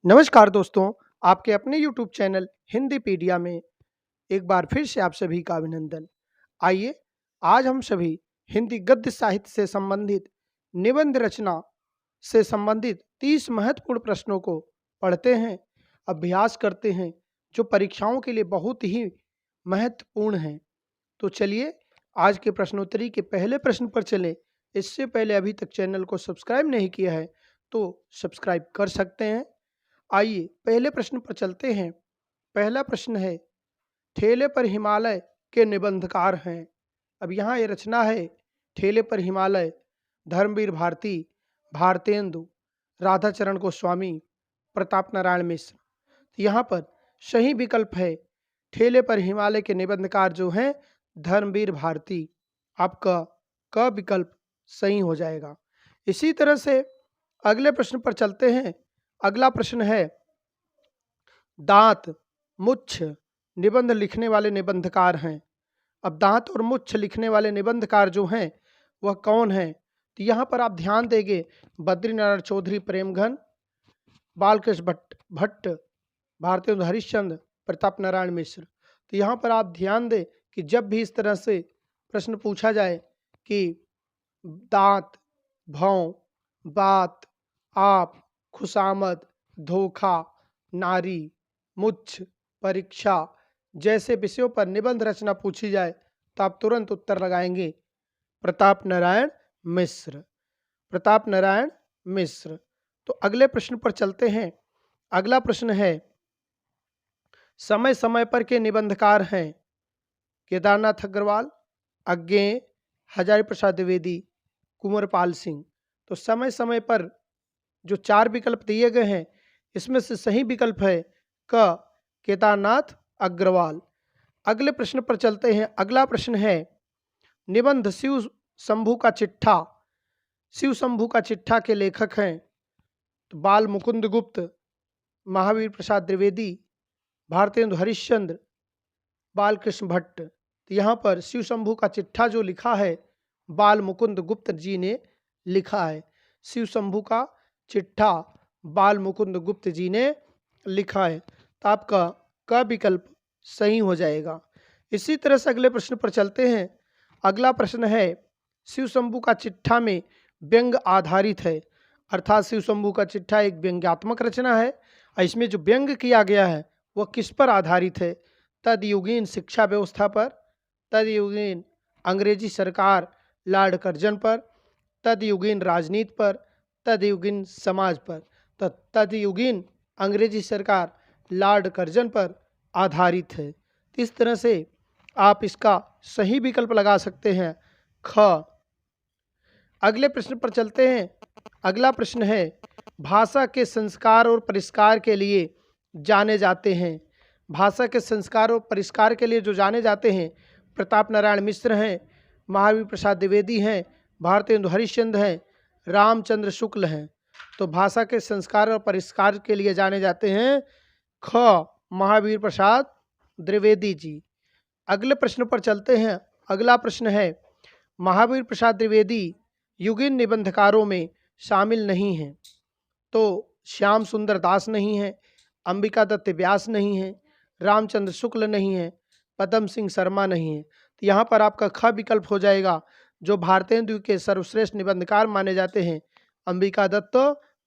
नमस्कार दोस्तों, आपके अपने YouTube चैनल हिंदीपीडिया में एक बार फिर से आप सभी का अभिनंदन। आइए, आज हम सभी हिंदी गद्य साहित्य से संबंधित निबंध रचना से संबंधित 30 महत्वपूर्ण प्रश्नों को पढ़ते हैं, अभ्यास करते हैं, जो परीक्षाओं के लिए बहुत ही महत्वपूर्ण हैं। तो चलिए, आज के प्रश्नोत्तरी के पहले प्रश्न पर चलें। इससे पहले अभी तक चैनल को सब्सक्राइब नहीं किया है, तो सब्सक्राइब कर सकते हैं। आइए पहले प्रश्न पर चलते हैं। पहला प्रश्न है, ठेले पर हिमालय के निबंधकार हैं। अब यहाँ ये रचना है ठेले पर हिमालय, धर्मवीर भारती, भारतेंदु, राधाचरण गोस्वामी, प्रताप नारायण मिश्र। तो यहाँ पर सही विकल्प है ठेले पर हिमालय के निबंधकार जो हैं धर्मवीर भारती। आपका क विकल्प सही हो जाएगा। इसी तरह से अगले प्रश्न पर चलते हैं। अगला प्रश्न है, दांत मुच्छ निबंध लिखने वाले निबंधकार हैं। अब दांत और मुच्छ लिखने वाले निबंधकार जो हैं वह कौन हैं? तो यहाँ पर आप ध्यान देंगे, बद्रीनारायण चौधरी प्रेमघन, बालकृष्ण भट्ट, भारतेंदु हरिश्चंद्र, प्रताप नारायण मिश्र। तो यहाँ पर आप ध्यान दें कि जब भी इस तरह से प्रश्न पूछा जाए कि दांत, भौं, बात, आप, खुशामद, धोखा, नारी, मुच्छ, परीक्षा जैसे विषयों पर निबंध रचना पूछी जाए तो आप तुरंत उत्तर लगाएंगे प्रताप नारायण मिश्र। प्रताप नारायण मिश्र। तो अगले प्रश्न पर चलते हैं। अगला प्रश्न है, समय समय पर के निबंधकार हैं केदारनाथ अग्रवाल, अज्ञेय, हजारी प्रसाद द्विवेदी, कुंवरपाल सिंह। तो समय समय पर जो 4 विकल्प दिए गए हैं इसमें से सही विकल्प है क, केदारनाथ अग्रवाल। अगले प्रश्न पर चलते हैं। अगला प्रश्न है, निबंध शिव शंभू का चिट्ठा, शिव शंभू का चिट्ठा के लेखक हैं तो बाल मुकुंद गुप्त, महावीर प्रसाद द्विवेदी, भारतेंदु हरिश्चंद्र, बालकृष्ण भट्ट। तो यहाँ पर शिव शंभू का चिट्ठा जो लिखा है बाल मुकुंद गुप्त जी ने लिखा है। शिव शंभू का चिट्ठा बाल मुकुंद गुप्त जी ने लिखा है। तो आपका क विकल्प सही हो जाएगा। इसी तरह से अगले प्रश्न पर चलते हैं। अगला प्रश्न है, शिव शंभू का चिट्ठा में व्यंग आधारित है, अर्थात शिव शंभू का चिट्ठा एक व्यंग्यात्मक रचना है और इसमें जो व्यंग किया गया है वह किस पर आधारित है? तदयुगीन शिक्षा व्यवस्था पर, तदयुगीन अंग्रेजी सरकार लॉर्ड कर्जन पर, तदयुगीन राजनीति पर, तदयुगीन समाज पर। तो तदयुगीन अंग्रेजी सरकार लॉर्ड कर्जन पर आधारित है। इस तरह से आप इसका सही विकल्प लगा सकते हैं ख। अगले प्रश्न पर चलते हैं। अगला प्रश्न है, भाषा के संस्कार और परिष्कार के लिए जाने जाते हैं। भाषा के संस्कार और परिष्कार के लिए जो जाने जाते हैं प्रताप नारायण मिश्र हैं, महावीर प्रसाद द्विवेदी हैं, भारतेंदु हरिश्चंद्र हैं, रामचंद्र शुक्ल हैं। तो भाषा के संस्कार और परिष्कार के लिए जाने जाते हैं ख, महावीर प्रसाद द्विवेदी जी। अगले प्रश्न पर चलते हैं। अगला प्रश्न है, महावीर प्रसाद द्विवेदी युगीन निबंधकारों में शामिल नहीं हैं। तो श्याम सुंदर दास नहीं है, अंबिका दत्त व्यास नहीं है, रामचंद्र शुक्ल नहीं है, पद्म सिंह शर्मा नहीं है। तो यहाँ पर आपका ख विकल्प हो जाएगा। जो भारतेंदु के सर्वश्रेष्ठ निबंधकार माने जाते हैं अंबिका दत्त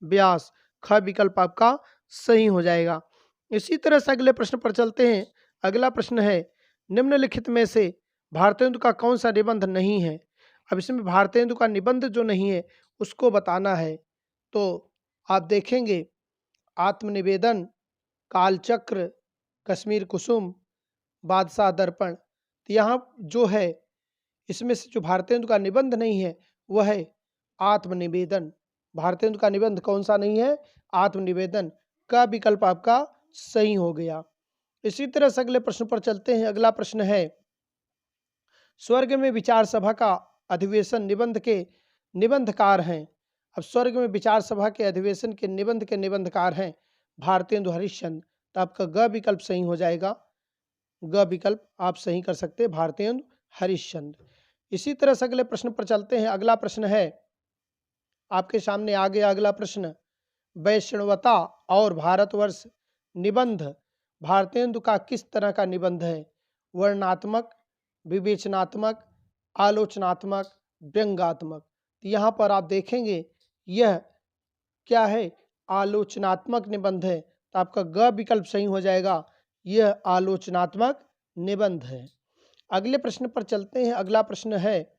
व्यास। ख विकल्प आपका सही हो जाएगा। इसी तरह से अगले प्रश्न पर चलते हैं। अगला प्रश्न है, निम्नलिखित में से भारतेंदु का कौन सा निबंध नहीं है? अब इसमें भारतेंदु का निबंध जो नहीं है उसको बताना है। तो आप देखेंगे आत्मनिवेदन, कालचक्र, कश्मीर कुसुम, बादशाह दर्पण। तो यहाँ जो है इसमें से जो भारतेंदु का निबंध नहीं है वह है आत्मनिवेदन। भारतेंदु का निबंध कौन सा नहीं है? आत्मनिवेदन। का विकल्प आपका सही हो गया। इसी तरह से अगले प्रश्न पर चलते हैं। अगला प्रश्न है, स्वर्ग में विचार सभा का अधिवेशन निबंध के निबंधकार हैं। अब स्वर्ग में विचार सभा के अधिवेशन के निबंधकार हैं भारतेंदु हरिश्चंद्र। तो आपका ग विकल्प सही हो जाएगा। ग विकल्प आप सही कर सकते हैं, भारतेंदु हरिश्चंद्र। इसी तरह से अगले प्रश्न पर चलते हैं। अगला प्रश्न है आपके सामने आ गया। अगला प्रश्न, वैष्णवता और भारतवर्ष निबंध भारतेंदु का किस तरह का निबंध है? वर्णनात्मक, विवेचनात्मक, आलोचनात्मक, व्यंग्यात्मक। तो यहाँ पर आप देखेंगे यह क्या है? आलोचनात्मक निबंध है। तो आपका ग विकल्प सही हो जाएगा, यह आलोचनात्मक निबंध है। अगले प्रश्न पर चलते हैं। अगला प्रश्न है,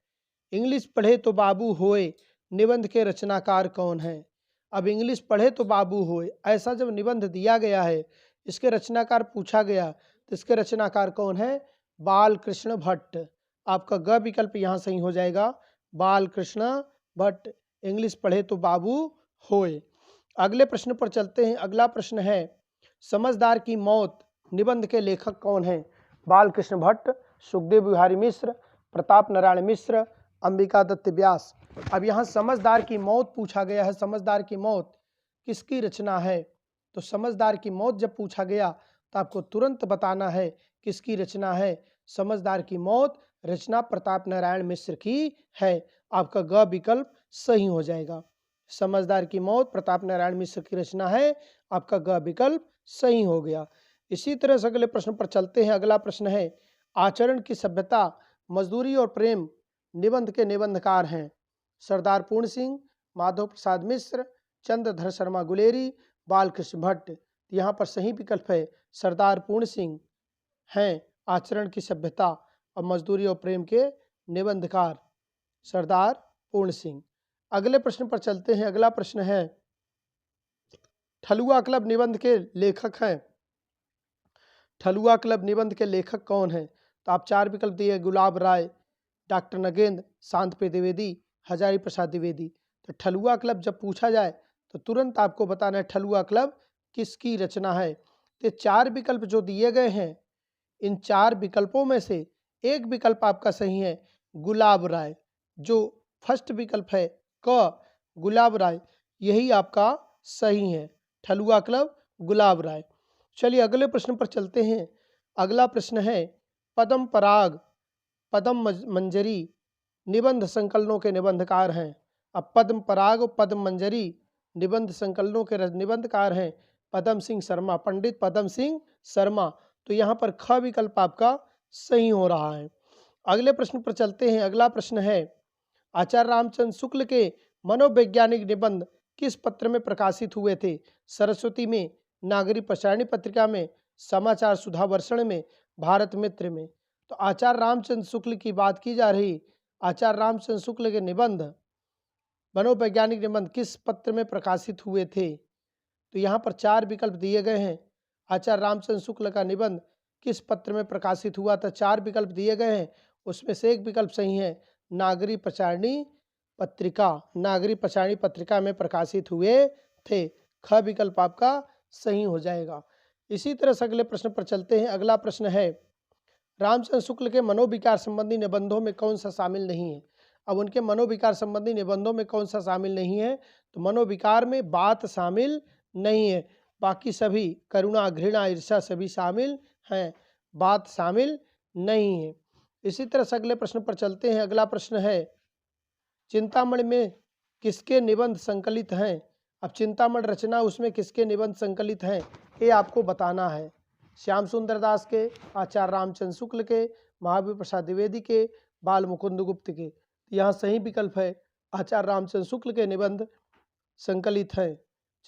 इंग्लिश पढ़े तो बाबू होए निबंध के रचनाकार कौन है? अब इंग्लिश पढ़े तो बाबू होए, ऐसा जब निबंध दिया गया है, इसके रचनाकार पूछा गया, तो इसके रचनाकार कौन है? बालकृष्ण भट्ट। आपका ग विकल्प यहाँ सही हो जाएगा, बालकृष्ण भट्ट। इंग्लिश पढ़े तो बाबू होए। अगले प्रश्न पर चलते हैं। अगला प्रश्न है, समझदार की मौत निबंध के लेखक कौन है? बालकृष्ण भट्ट, सुखदेव बिहारी मिश्र, प्रताप नारायण मिश्र, अंबिका दत्त व्यास। अब यहाँ समझदार की मौत पूछा गया है। समझदार की मौत किसकी रचना है? तो समझदार की मौत जब पूछा गया तो आपको तुरंत बताना है किसकी रचना है। समझदार की मौत रचना प्रताप नारायण मिश्र की है। आपका ग विकल्प सही हो जाएगा। समझदार की मौत प्रताप नारायण मिश्र की रचना है। आपका ग विकल्प सही हो गया। इसी तरह से अगले प्रश्न पर चलते हैं। अगला प्रश्न है, आचरण की सभ्यता, मजदूरी और प्रेम निबंध के निबंधकार हैं? सरदार पूर्ण सिंह, माधव प्रसाद मिश्र, चंद्रधर शर्मा गुलेरी, बालकृष्ण भट्ट। यहाँ पर सही विकल्प है सरदार पूर्ण सिंह हैं आचरण की सभ्यता और मजदूरी और प्रेम के निबंधकार, सरदार पूर्ण सिंह। अगले प्रश्न पर चलते हैं। अगला प्रश्न है, ठलुआ क्लब निबंध के लेखक हैं? ठलुआ क्लब निबंध के लेखक कौन है? तो आप चार विकल्प दिए, गुलाब राय, डॉक्टर नगेंद्र, शांत पे द्विवेदी, हजारी प्रसाद द्विवेदी। तो ठलुआ क्लब जब पूछा जाए तो तुरंत आपको बताना है ठलुआ क्लब किसकी रचना है। तो चार विकल्प जो दिए गए हैं, इन चार विकल्पों में से एक विकल्प आपका सही है, गुलाब राय। जो फर्स्ट विकल्प है क, गुलाब राय, यही आपका सही है। ठलुआ क्लब गुलाब राय। चलिए अगले प्रश्न पर चलते हैं। अगला प्रश्न है, पद्म पराग, पद्म मंजरी निबंध संकलनों के निबंधकार हैं? अब पद्म पराग और पद्म मंजरी निबंध संकलनों के निबंधकार हैं पद्म सिंह शर्मा, पंडित पद्म सिंह शर्मा। तो यहाँ पर ख विकल्प आपका सही हो रहा है। अगले प्रश्न पर चलते हैं। अगला प्रश्न है, आचार्य रामचंद्र शुक्ल के मनोवैज्ञानिक निबंध किस पत्र में प्रकाशित हुए थे? सरस्वती में, नागरी पचारणी पत्रिका में, समाचार सुधा वर्षण में, भारत मित्र में। तो आचार्य रामचंद्र शुक्ल की बात की जा रही। आचार्य रामचंद्र शुक्ल के निबंध, मनोवैज्ञानिक निबंध किस पत्र में प्रकाशित हुए थे? तो यहाँ पर चार विकल्प दिए गए हैं। आचार्य रामचंद्र शुक्ल का निबंध किस पत्र में प्रकाशित हुआ था? चार विकल्प दिए गए हैं, उसमें से एक विकल्प सही है, नागरी पचारणी पत्रिका। नागरी पचारणी पत्रिका में प्रकाशित हुए थे। ख विकल्प आपका सही हो जाएगा। इसी तरह से अगले प्रश्न पर चलते हैं। अगला प्रश्न है, रामचंद्र शुक्ल के मनोविकार संबंधी निबंधों में कौन सा शामिल नहीं है? अब उनके मनोविकार संबंधी निबंधों में कौन सा शामिल नहीं है? तो मनोविकार में बात शामिल नहीं है, बाकी सभी करुणा, घृणा, ईर्ष्या सभी शामिल हैं, बात शामिल नहीं है। इसी तरह से अगले प्रश्न पर चलते हैं। अगला प्रश्न है, चिंतामणि में किसके निबंध संकलित हैं? अब चिंतामणि रचना, उसमें किसके निबंध संकलित हैं ये आपको बताना है। श्याम सुंदर दास के, आचार्य रामचंद्र शुक्ल के, महावीर प्रसाद द्विवेदी के, बाल मुकुंद गुप्त के। यहाँ सही विकल्प है, आचार्य रामचंद्र शुक्ल के निबंध संकलित हैं।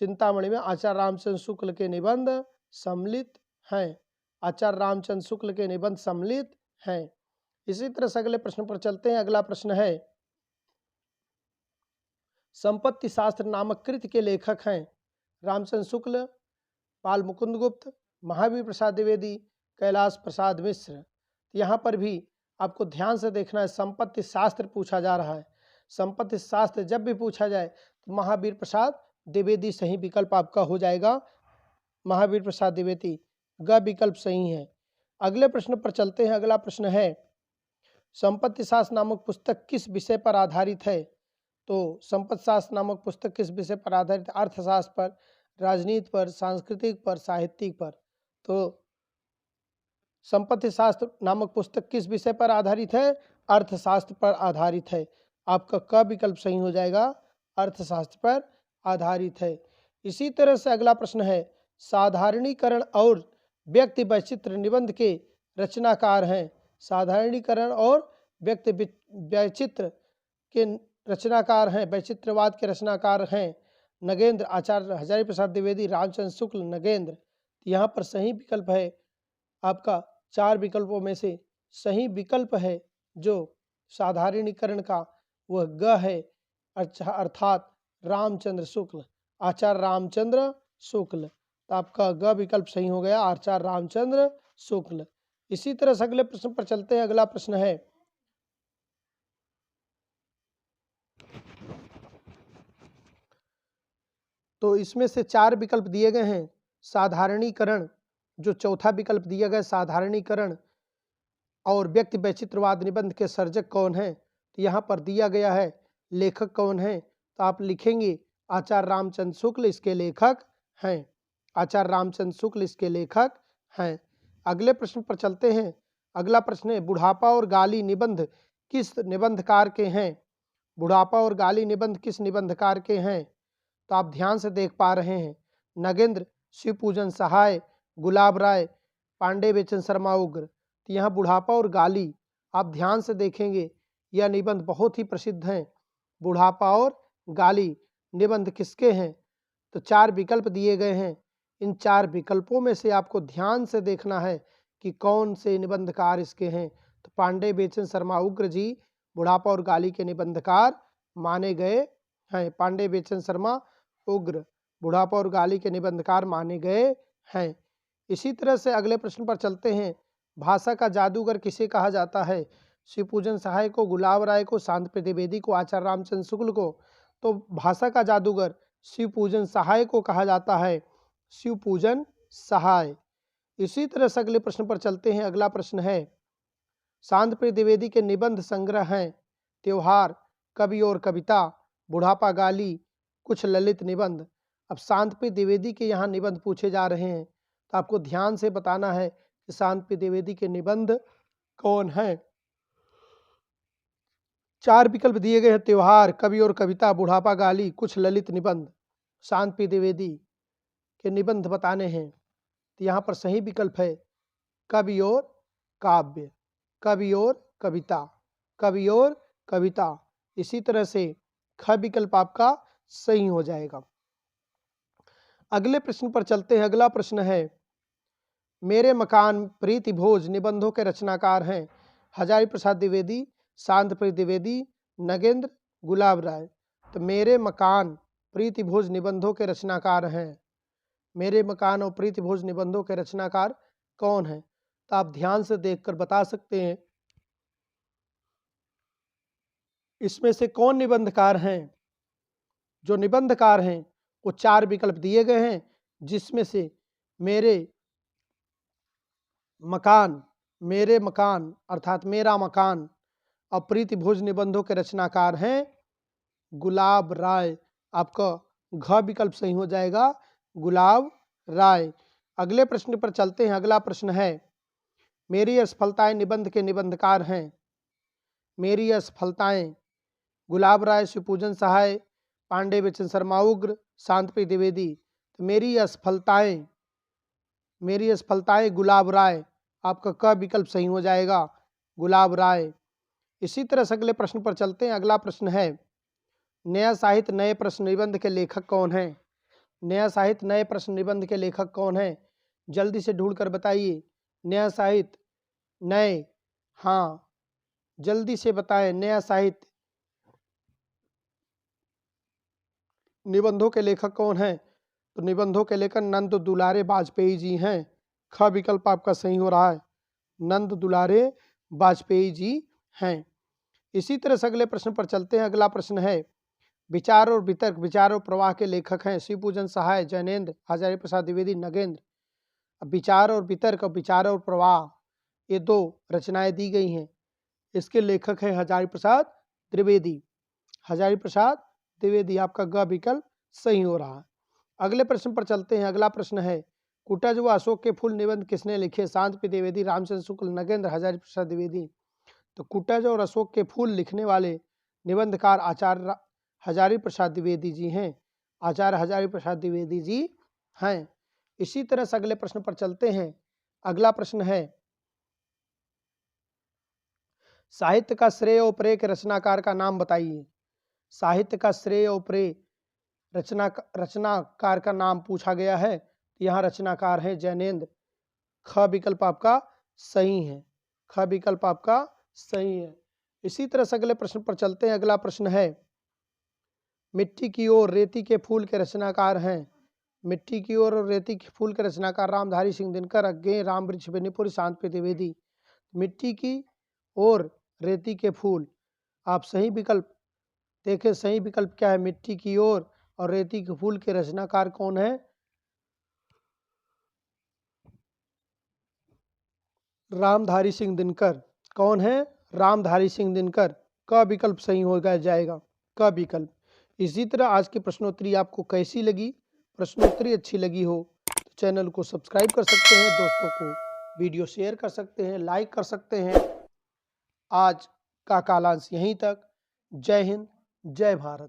चिंतामणि में आचार्य रामचंद्र शुक्ल के निबंध सम्मिलित हैं। आचार्य रामचंद्र शुक्ल के निबंध सम्मिलित हैं। इसी तरह से अगले प्रश्न पर चलते हैं। अगला प्रश्न है, संपत्ति शास्त्र नामक कृति के लेखक हैं? रामचंद्र शुक्ल, बाल मुकुंद गुप्त, महावीर प्रसाद द्विवेदी, कैलाश प्रसाद मिश्र। यहाँ पर भी आपको ध्यान से देखना है, संपत्ति शास्त्र पूछा जा रहा है। संपत्ति शास्त्र जब भी पूछा जाए तो महावीर प्रसाद द्विवेदी सही विकल्प आपका हो जाएगा। महावीर प्रसाद द्विवेदी, ग विकल्प सही है। अगले प्रश्न पर चलते हैं। अगला प्रश्न है, संपत्ति शास्त्र नामक पुस्तक किस विषय पर आधारित है? तो संपत्ति शास्त्र नामक पुस्तक किस विषय पर आधारित है? अर्थशास्त्र पर, राजनीति पर, सांस्कृतिक पर, साहित्यिक पर। तो संपत्ति शास्त्र नामक पुस्तक किस विषय पर आधारित है? अर्थशास्त्र पर आधारित है। आपका क विकल्प सही हो जाएगा, अर्थशास्त्र पर आधारित है। इसी तरह से अगला प्रश्न है, साधारणीकरण और व्यक्ति वैचित्र निबंध के रचनाकार हैं। साधारणीकरण और व्यक्ति वैचित्र के रचनाकार हैं, वैचित्रवाद के रचनाकार हैं नगेंद्र, आचार्य हजारी प्रसाद द्विवेदी, रामचंद्र शुक्ल, नगेंद्र। यहाँ पर सही विकल्प है आपका 4 विकल्पों में से सही विकल्प है जो साधारणीकरण का वह ग है, अर्थात रामचंद्र शुक्ल, आचार्य रामचंद्र शुक्ल। तो आपका ग विकल्प सही हो गया, आचार्य रामचंद्र शुक्ल। इसी तरह से अगले प्रश्न पर चलते हैं। अगला प्रश्न है, तो इसमें से 4 विकल्प दिए गए हैं। साधारणीकरण जो चौथा विकल्प दिया गया, साधारणीकरण और व्यक्ति वैचित्रवाद निबंध के सर्जक कौन है? तो यहाँ पर दिया गया है लेखक कौन है, तो आप लिखेंगे आचार्य रामचंद्र शुक्ल इसके लेखक हैं। आचार्य रामचंद्र शुक्ल इसके लेखक हैं। अगले प्रश्न पर चलते हैं। अगला प्रश्न है, बुढ़ापा और गाली निबंध किस निबंधकार के हैं? बुढ़ापा और गाली निबंध किस निबंधकार के हैं? तो आप ध्यान से देख पा रहे हैं, नगेंद्र, शिवपूजन सहाय, गुलाब राय, पांडे बेचन शर्मा उग्र। तो यहाँ बुढ़ापा और गाली आप ध्यान से देखेंगे, यह निबंध बहुत ही प्रसिद्ध हैं। बुढ़ापा और गाली निबंध किसके हैं? तो 4 विकल्प दिए गए हैं। इन 4 विकल्पों में से आपको ध्यान से देखना है कि कौन से निबंधकार इसके हैं। तो पांडे बेचन शर्मा उग्र जी बुढ़ापा और गाली के निबंधकार माने गए हैं। पांडे बेचन शर्मा उग्र बुढ़ापा और गाली के निबंधकार माने गए हैं। इसी तरह से अगले प्रश्न पर चलते हैं। भाषा का जादूगर किसे कहा जाता है? शिवपूजन सहाय को, गुलाब राय को, शांति द्विवेदी को, आचार्य रामचंद्र शुक्ल को। तो भाषा का जादूगर शिवपूजन सहाय को कहा जाता है, शिवपूजन सहाय। इसी तरह से अगले प्रश्न पर चलते हैं। अगला प्रश्न है, शांति द्विवेदी के निबंध संग्रह हैं त्योहार, कवि और कविता, बुढ़ापा गाली, कुछ ललित निबंध। अब शांति द्विवेदी के यहाँ निबंध पूछे जा रहे हैं, तो आपको ध्यान से बताना है कि शांति द्विवेदी के निबंध कौन हैं। 4 विकल्प दिए गए हैं, त्योहार, कवि और कविता, बुढ़ापा गाली, कुछ ललित निबंध। शांति द्विवेदी के निबंध बताने हैं, तो यहाँ पर सही विकल्प है कवि और काव्य, कवि और कविता, कवि और कविता। इसी तरह से ख विकल्प आपका सही हो जाएगा। अगले प्रश्न पर चलते हैं। अगला प्रश्न है, मेरे मकान प्रीति भोज निबंधों के रचनाकार हैं हजारी प्रसाद द्विवेदी, शांति द्विवेदी, नगेंद्र, गुलाब राय। तो मेरे मकान प्रीति भोज निबंधों के रचनाकार हैं। मेरे मकान और प्रीति भोज निबंधों के रचनाकार कौन हैं? तो आप ध्यान से देखकर बता सकते हैं इसमें से कौन निबंधकार हैं। जो निबंधकार हैं वो 4 विकल्प दिए गए हैं, जिसमें से मेरे मकान अर्थात मेरा मकान और प्रीति भोज निबंधों के रचनाकार हैं गुलाब राय। आपका घ विकल्प सही हो जाएगा, गुलाब राय। अगले प्रश्न पर चलते हैं। अगला प्रश्न है, मेरी असफलताएं निबंध के निबंधकार हैं। मेरी असफलताएं, गुलाब राय, शिवपूजन सहाय, पांडे बेचन शर्मा उग्र, शांति द्विवेदी। तो मेरी असफलताएं गुलाब राय। आपका क विकल्प सही हो जाएगा, गुलाब राय। इसी तरह से अगले प्रश्न पर चलते हैं। अगला प्रश्न है, नया साहित्य नए प्रश्न निबंध के लेखक कौन हैं? नया साहित्य नए प्रश्न निबंध के लेखक कौन हैं? जल्दी से ढूंढकर बताइए। नया साहित्य नए, हाँ जल्दी से बताएं, नया साहित्य निबंधों के लेखक कौन हैं? तो निबंधों के लेखक नंद दुलारे वाजपेयी जी हैं। ख विकल्प आपका सही हो रहा है, नंद दुलारे वाजपेयी जी हैं। इसी तरह से अगले प्रश्न पर चलते हैं। अगला प्रश्न है, विचार और वितर्क, विचार और प्रवाह के लेखक हैं शिवपूजन सहाय, जैनेन्द्र, हजारी प्रसाद द्विवेदी, नगेंद्र। अब विचार और वितर्क और विचार और प्रवाह ये 2 रचनाएं दी गई हैं, इसके लेखक हैं हजारी प्रसाद द्विवेदी। हजारी प्रसाद द्विवेदी, आपका ग विकल्प सही हो रहा है। अगले प्रश्न पर चलते हैं। अगला प्रश्न है, कुटज व अशोक के फूल निबंध किसने लिखे? शांति द्विवेदी, रामचंद्र शुक्ल, नगेंद्र, हजारी प्रसाद द्विवेदी। तो कुटज और अशोक के फूल लिखने वाले निबंधकार आचार्य हजारी प्रसाद द्विवेदी जी हैं। आचार्य हजारी प्रसाद द्विवेदी जी हैं। इसी तरह से अगले प्रश्न पर चलते हैं। अगला प्रश्न है, साहित्य का श्रेय और प्रेय के रचनाकार का नाम बताइए। साहित्य का श्रेय और प्रेय रचनाकार का नाम पूछा गया है। यहाँ रचनाकार है जैनेन्द्र। ख विकल्प आपका सही है। ख विकल्प आपका सही है। इसी तरह से अगले प्रश्न पर चलते हैं। अगला प्रश्न है, मिट्टी की ओर रेती के फूल के रचनाकार हैं। मिट्टी की ओर और रेती के फूल के रचनाकार रामधारी सिंह दिनकर, अज्ञेय, राम वृक्ष बेनीपुरी, शांत द्विवेदी। मिट्टी की और रेती के फूल, आप सही विकल्प देखें। सही विकल्प क्या है? मिट्टी की ओर और रेती के फूल के रचनाकार कौन है? रामधारी सिंह दिनकर। कौन है? रामधारी सिंह दिनकर। क विकल्प सही हो जाएगा। क विकल्प। इसी तरह आज की प्रश्नोत्तरी आपको कैसी लगी? प्रश्नोत्तरी अच्छी लगी हो तो चैनल को सब्सक्राइब कर सकते हैं, दोस्तों को वीडियो शेयर कर सकते हैं, लाइक कर सकते हैं। आज का कालांश यहीं तक। जय हिंद, जय भारत।